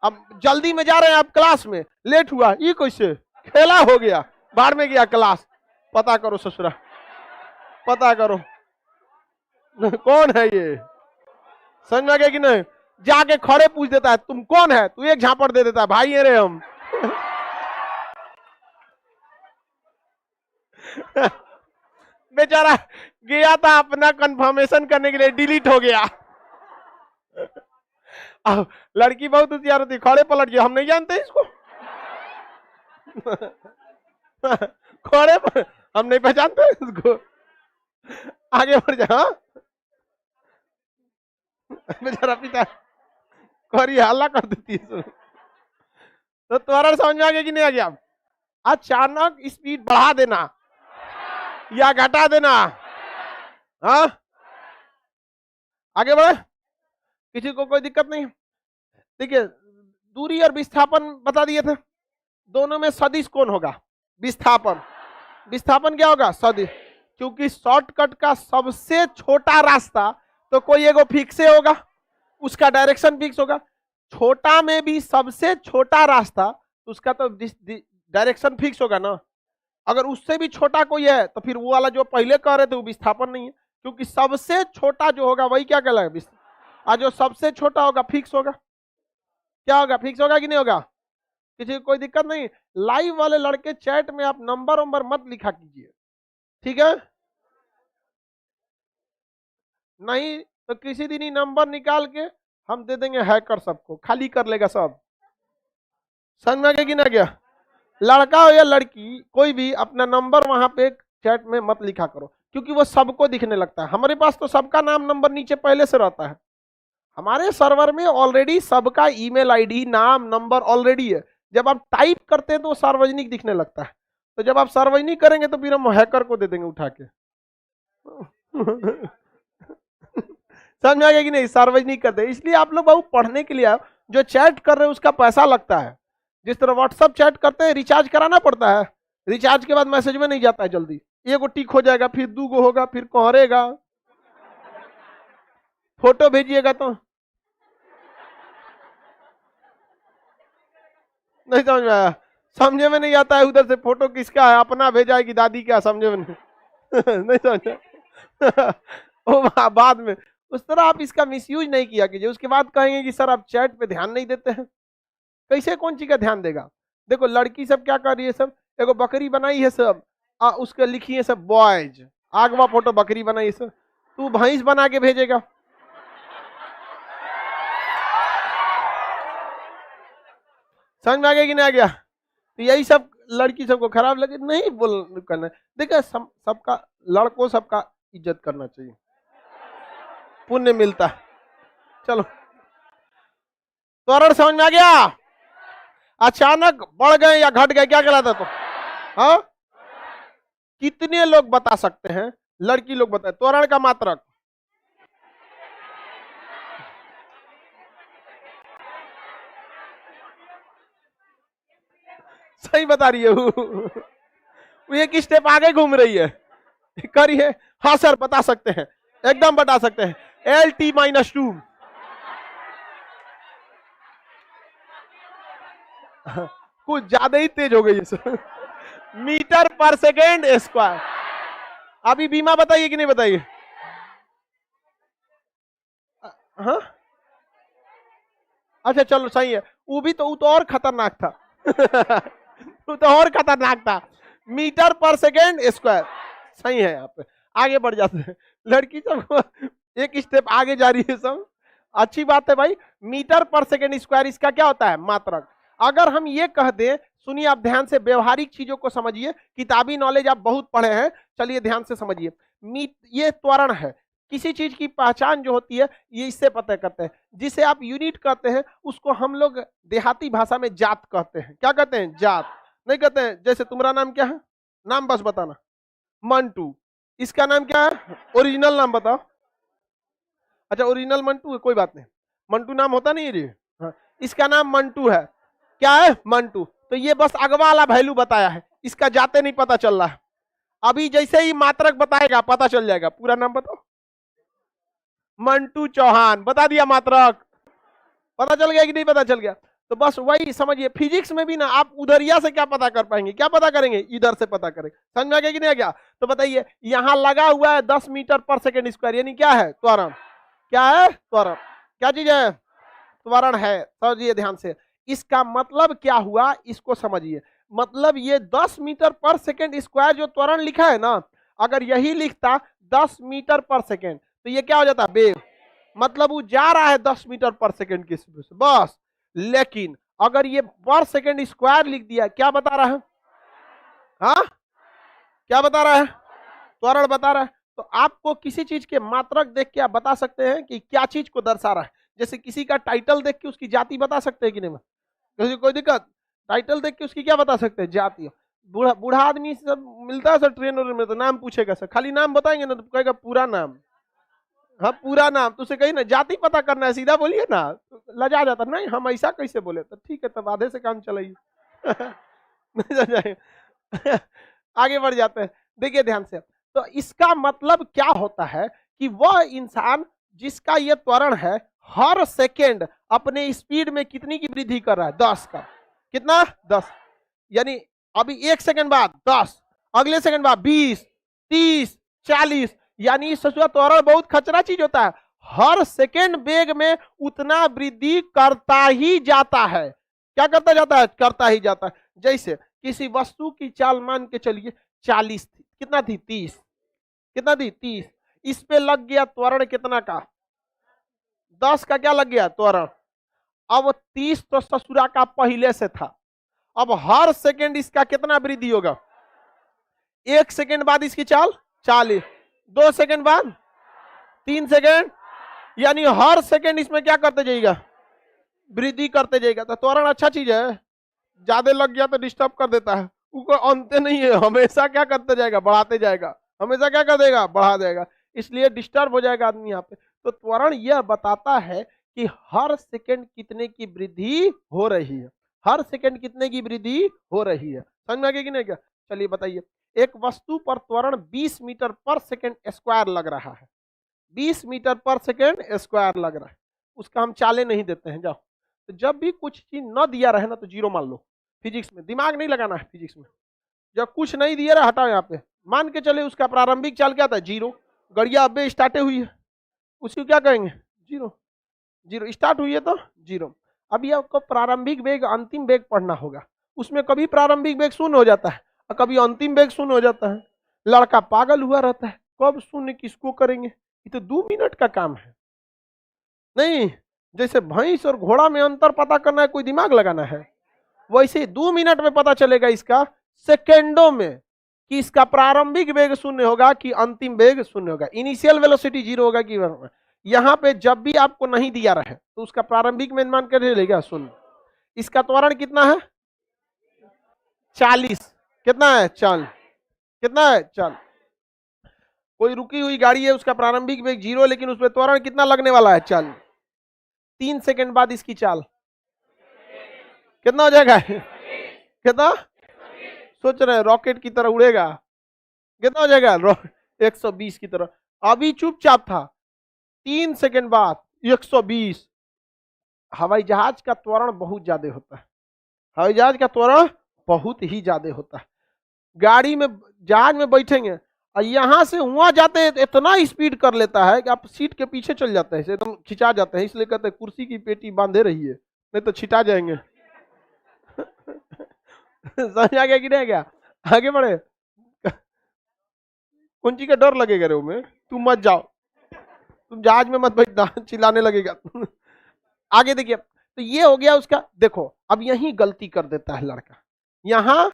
अब जल्दी में जा रहे हैं आप, क्लास में लेट हुआ, ये कैसे? खेला हो गया, बाहर में गया क्लास। पता करो ससुरा, पता करो कौन है ये। समझ में आ गया कि नहीं? जाके खड़े पूछ देता है तुम कौन है, तू एक झापड़ दे देता है, भाई है रे हम। बेचारा गया था अपना कंफर्मेशन करने के लिए, डिलीट हो गया। अब लड़की बहुत होशियार होती, खड़े पलट गया, हम नहीं जानते इसको। खड़े पर हम नहीं पहचानते इसको। आगे बढ़ जा। बेचारा पिता करी हल्ला कर देती है। तो त्वरण समझ में आ गया कि नहीं आ गया? अचानक स्पीड बढ़ा देना या घटा देना? हाँ, आगे बढ़े, किसी को कोई दिक्कत नहीं? देखिए, दूरी और विस्थापन बता दिए थे, दोनों में सदिश कौन होगा? विस्थापन। विस्थापन क्या होगा? सदिश। क्योंकि शॉर्टकट का सबसे छोटा रास्ता तो कोई एगो फिक्स होगा, उसका डायरेक्शन फिक्स होगा। छोटा में भी सबसे छोटा रास्ता, उसका तो डायरेक्शन फिक्स होगा ना। अगर उससे भी छोटा कोई है तो फिर वो वाला जो पहले कह रहे थे वो विस्थापन नहीं है, क्योंकि सबसे छोटा जो होगा वही क्या कहलाएगा? और जो सबसे छोटा होगा फिक्स होगा। क्या होगा? फिक्स होगा कि नहीं होगा? किसी को कोई दिक्कत नहीं? लाइव वाले लड़के चैट में आप नंबर वंबर मत लिखा कीजिए, ठीक है? नहीं तो किसी दिन ही नंबर निकाल के हम दे देंगे हैकर, सबको खाली कर लेगा सब। समझ में आ गया कि ना गया? लड़का हो या लड़की, कोई भी अपना नंबर वहां पे चैट में मत लिखा करो, क्योंकि वो सबको दिखने लगता है। हमारे पास तो सबका नाम नंबर नीचे पहले से रहता है, हमारे सर्वर में ऑलरेडी सबका ईमेल आईडी नाम नंबर ऑलरेडी है। जब आप टाइप करते हैं तो वो सार्वजनिक दिखने लगता है, तो जब आप सार्वजनिक करेंगे तो फिर हम हैकर को दे देंगे उठा के। समझ में आ गया कि नहीं? सार्वजनिक करते हैं, इसलिए आप लोग बहुत पढ़ने के लिए आओ। जो चैट कर रहे हैं उसका पैसा लगता है, जिस तरह व्हाट्सअप चैट करते हैं रिचार्ज कराना पड़ता है, रिचार्ज के बाद मैसेज में नहीं जाता है जल्दी, एगो टिक हो जाएगा, फिर दूगो होगा, फिर कोहरेगा, फोटो भेजिएगा तो नहीं समझ में आया? समझे में नहीं आता है, उधर से फोटो किसका है, अपना भेजा है कि दादी का, समझे में नहीं नहीं समझ वो बाद में उस तरह आप इसका मिसयूज नहीं किया कीजिए। उसके बाद कहेंगे कि सर आप चैट पे ध्यान नहीं देते हैं। कैसे कौन चीज का ध्यान देगा? देखो लड़की सब क्या कर रही है, सब एगो बकरी बनाई है सब, उसके लिखी है सब बॉयज, आगवा फोटो बकरी बनाई है सब, तू भैंस बना के भेजेगा? समझ में आ गया कि नहीं आ गया? तो यही सब लड़की सबको खराब लगे, नहीं बोल करना। देखिए सबका, लड़कों सबका इज्जत करना चाहिए, पुण्य मिलता है। चलो, त्वरण समझ में आ गया? अचानक बढ़ गए या घट गए क्या कहलाता तो? हाँ, कितने लोग बता सकते हैं? लड़की लोग बताए त्वरण का मात्रक। सही बता रही है वो एक स्टेप आगे घूम रही है, करिए। हाँ सर बता सकते हैं, एकदम बता सकते हैं, LT-2 कुछ ज्यादा ही तेज हो गई है सर, मीटर पर सेकेंड स्क्वायर। अभी बीमा बताइए कि नहीं बताइए? हाँ अच्छा चलो सही है, वो तो और खतरनाक था वो तो और खतरनाक था, मीटर पर सेकेंड स्क्वायर। सही है, यहाँ पे आगे बढ़ जाते हैं, लड़की सब एक स्टेप आगे जा रही है सब, अच्छी बात है भाई। मीटर पर सेकेंड स्क्वायर इसका क्या होता है? मात्रक। अगर हम ये कह दें, सुनिए आप ध्यान से, व्यवहारिक चीजों को समझिए, किताबी नॉलेज आप बहुत पढ़े हैं, चलिए ध्यान से समझिए। ये त्वरण है, किसी चीज की पहचान जो होती है ये इससे पता करते हैं। जिसे आप यूनिट कहते हैं उसको हम लोग देहाती भाषा में जात कहते हैं। क्या कहते हैं? जात। नहीं कहते हैं जैसे तुम्हारा नाम क्या है? नाम बस बताना। मंटू। इसका नाम क्या है? ओरिजिनल नाम बताओ। अच्छा ओरिजिनल मंटू है, कोई बात नहीं, मंटू नाम होता नहीं जी। हाँ, इसका नाम मंटू है। क्या है? मंटू। तो ये बस अगवा वाला वैल्यू बताया है, इसका जाते नहीं पता चल रहा है। अभी जैसे ही मात्रक बताएगा पता चल जाएगा। पूरा नाम बताओ। मंटू चौहान। बता दिया मात्रक, पता चल गया कि नहीं पता चल गया? तो बस वही समझिए, फिजिक्स में भी ना आप उधरिया से क्या पता कर पाएंगे? क्या पता करेंगे? इधर से पता करेंगे। समझ में आ गया कि नहीं आ गया? तो बताइए, यहां लगा हुआ है 10 मीटर पर सेकेंड स्क्वायर, यानी क्या है? त्वरण। क्या है? त्वरण। क्या चीज है? त्वरण है। समझिए ध्यान से, इसका मतलब क्या हुआ इसको समझिए। मतलब ये 10 मीटर पर सेकेंड स्क्वायर जो त्वरण लिखा है ना, अगर यही लिखता 10 मीटर पर सेकेंड तो ये क्या हो जाता? वेव। मतलब वो जा रहा है 10 मीटर पर सेकेंड की स्पीड से बस। लेकिन अगर ये पर सेकेंड स्क्वायर लिख दिया, क्या बता रहा है? हाँ, क्या बता रहा है? त्वरण बता रहा है। तो आपको किसी चीज के मात्रक देख के आप बता सकते हैं कि क्या चीज को दर्शा रहा है। जैसे किसी का टाइटल देख के उसकी जाति बता सकते हैं कि नहीं? किसी कोई दिक्कत? टाइटल देख के उसकी क्या बता सकते हैं? जाति। बूढ़ा बूढ़ा आदमी सब मिलता है सर ट्रेन में, तो नाम पूछेगा सर, खाली नाम बताएंगे ना तो कहेगा पूरा नाम। हाँ पूरा नाम, तो उसे कही ना जाति पता करना है, सीधा बोलिए ना, तो लजा जाता नहीं हम ऐसा कैसे बोले, तो ठीक है तब आधे से काम चलाइए। नहीं समझाएंगे। आगे बढ़ जाते हैं, देखिए ध्यान से। तो इसका मतलब क्या होता है कि वह इंसान जिसका ये त्वरण है हर सेकेंड अपने स्पीड में कितनी की वृद्धि कर रहा है, 10 का। कितना? 10। यानी अभी 1 सेकंड बाद 10, अगले सेकंड बाद 20, 30, 40, यानी सोचो त्वरण बहुत खतरा चीज होता है, हर सेकेंड वेग में उतना वृद्धि करता ही जाता है। क्या करता जाता है? करता ही जाता है। जैसे किसी वस्तु की चाल मान के चलिए 40 थी, कितना थी? 30। कितना थी? 30। इस पे लग गया त्वरण कितना का? 10 का क्या लग गया? त्वरण। अब 30 तो ससुरा का पहले से था, अब हर सेकेंड इसका कितना वृद्धि होगा? 1 सेकेंड बाद इसकी चाल 40, 2 सेकेंड बाद 3 सेकेंड, यानी हर सेकेंड इसमें क्या करते जाएगा? वृद्धि करते जाएगा। तो त्वरण अच्छा चीज है, ज्यादा लग गया तो डिस्टर्ब कर देता है, उसको अंत नहीं है, हमेशा क्या करते जाएगा? बढ़ाते जाएगा, हमेशा क्या कर देगा? बढ़ा देगा, इसलिए डिस्टर्ब हो जाएगा आदमी यहाँ पे। तो त्वरण यह बताता है कि हर सेकेंड कितने की वृद्धि हो रही है, हर सेकेंड कितने की वृद्धि हो रही है। समझ में आ गया कि नहीं? क्या? चलिए बताइए, एक वस्तु पर त्वरण 20 मीटर पर सेकेंड स्क्वायर लग रहा है, 20 मीटर पर सेकेंड स्क्वायर लग रहा है, उसका हम चाले नहीं देते हैं। जाओ, तो जब भी कुछ चीज न दिया रहे ना तो जीरो मान लो। फिजिक्स में दिमाग नहीं लगाना है, फिजिक्स में जब कुछ नहीं दिया रहा हटाओ, यहाँ पे मान के चले उसका प्रारंभिक चाल क्या था? जीरो। गड़िया अबे स्टार्टे हुई है, उसको क्या कहेंगे? जीरो। जीरो स्टार्ट हुई है तो जीरो। अभी आपको प्रारंभिक वेग अंतिम वेग पढ़ना होगा, उसमें कभी प्रारंभिक वेग शून्य हो जाता है और कभी अंतिम वेग शून्य हो जाता है। लड़का पागल हुआ रहता है, कब शून्य किसको करेंगे, ये तो 2 मिनट का काम है। नहीं, जैसे भैंस और घोड़ा में अंतर पता करना है, कोई दिमाग लगाना है, वैसे 2 मिनट में पता चलेगा इसका, सेकेंडों में, कि इसका प्रारंभिक वेग शून्य होगा कि अंतिम वेग शून्य होगा, इनिशियल वेलोसिटी जीरो होगा कि। यहाँ पे जब भी आपको नहीं दिया रहे तो उसका प्रारंभिक में मान कर लेगा शून्य। इसका त्वरण कितना है? 40। कितना है? 40। कितना है? 40। कोई रुकी हुई गाड़ी है, उसका प्रारंभिक वेग जीरो, लेकिन उसमें त्वरण कितना लगने वाला है? 40। 3 सेकंड बाद इसकी चाल कितना हो जाएगा? कितना सोच रहे हैं? रॉकेट की तरह उड़ेगा। कितना हो जाएगा? 120 की तरह। अभी चुपचाप था, 3 सेकंड बाद 120। हवाई जहाज का त्वरण बहुत ज्यादा होता है, हवाई जहाज का त्वरण बहुत ही ज्यादा होता है। गाड़ी में जहाज में बैठेंगे और यहां से वहां जाते हैं तो इतना स्पीड कर लेता है कि आप सीट के पीछे चल जाते हैं, एकदम खिंचा जाते हैं। इसलिए कहते हैं कुर्सी की पेटी बांधे रहिए, नहीं तो छिटा जाएंगे। समझ आ गया कि नहीं? गया? आगे बढ़े। कौन चीज का डर लगेगा रे में? तुम मत जाओ, तुम जहाज में मत बैठना, चिल्लाने लगेगा। आगे देखिए, तो ये हो गया उसका। देखो अब यही गलती कर देता है लड़का, यहां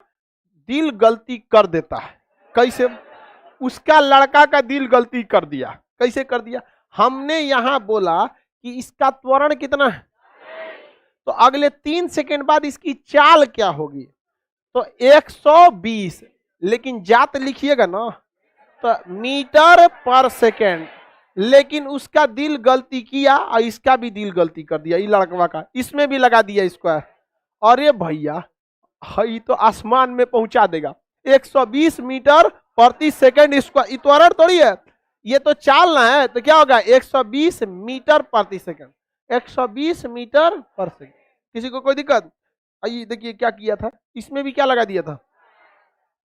दिल गलती कर देता है। कैसे? उसका लड़का का दिल गलती कर दिया। कैसे कर दिया? हमने यहां बोला कि इसका त्वरण कितना है, तो अगले 3 सेकंड बाद इसकी चाल क्या होगी? तो 120, लेकिन जात लिखिएगा ना तो मीटर पर सेकेंड, लेकिन उसका दिल गलती किया और इसका भी दिल गलती कर दिया, ये लड़कवा का, इसमें भी लगा दिया स्क्वायर। अरे भैया ये तो आसमान में पहुंचा देगा। 120 मीटर प्रति सेकंड स्क्वायर, त्वरण थोड़ी है, ये तो चालना है। तो क्या होगा? 120 मीटर प्रति सेकंड, 120 मीटर पर सेकंड। किसी को कोई दिक्कत? आइए देखिए क्या किया था, इसमें भी क्या लगा दिया था?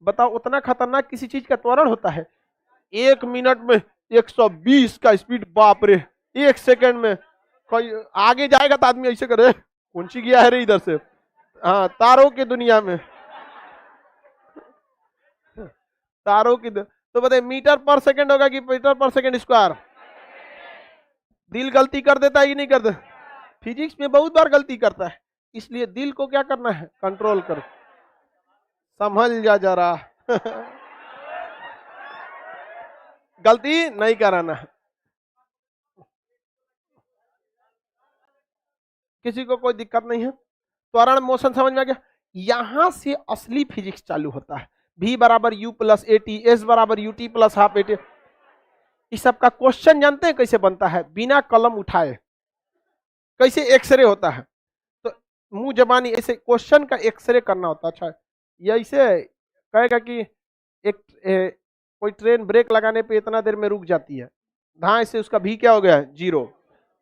बताओ, उतना खतरनाक किसी चीज का त्वरण होता है? 1 मिनट में 120 का स्पीड, बाप रे। 1 सेकंड में कोई आगे जाएगा तो आदमी ऐसे करे, कौन सी गया है रे इधर से। हाँ, तारों की दुनिया में, तारों की तो बताइए मीटर पर सेकंड होगा कि मीटर पर सेकंड स्क्वायर? दिल गलती कर देता है कि नहीं करता? फिजिक्स में बहुत बार गलती करता है, इसलिए दिल को क्या करना है? कंट्रोल कर। संभल जा जरा। गलती नहीं कराना है। किसी को कोई दिक्कत नहीं है? त्वरण मोशन समझ में आ गया? यहां से असली फिजिक्स चालू होता है। v बराबर u plus A T, S बराबर U T plus half A T. इस सब का क्वेश्चन जानते हैं कैसे बनता है? बिना कलम उठाए कैसे एक्सरे होता है। तो मुंह जबानी ऐसे क्वेश्चन का एक्सरे करना होता है। अच्छा, ये ऐसे कहेगा कि कोई ट्रेन ब्रेक लगाने पे इतना देर में रुक जाती है, धाए से उसका भी क्या हो गया है? 0।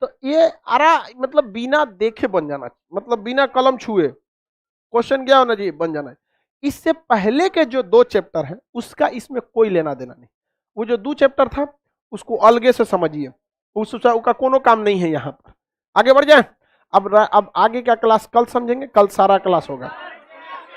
तो ये आरा मतलब बिना देखे बन जाना, मतलब बिना कलम छुए क्वेश्चन क्या होना चाहिए? बन जाना है। इससे पहले के जो 2 चैप्टर है उसका इसमें कोई लेना देना नहीं। वो जो 2 चैप्टर था उसको अलगे से समझिए, उसका कोनो काम नहीं है यहाँ पर। आगे बढ़ जाए। अब आगे का क्लास कल समझेंगे, कल सारा क्लास होगा।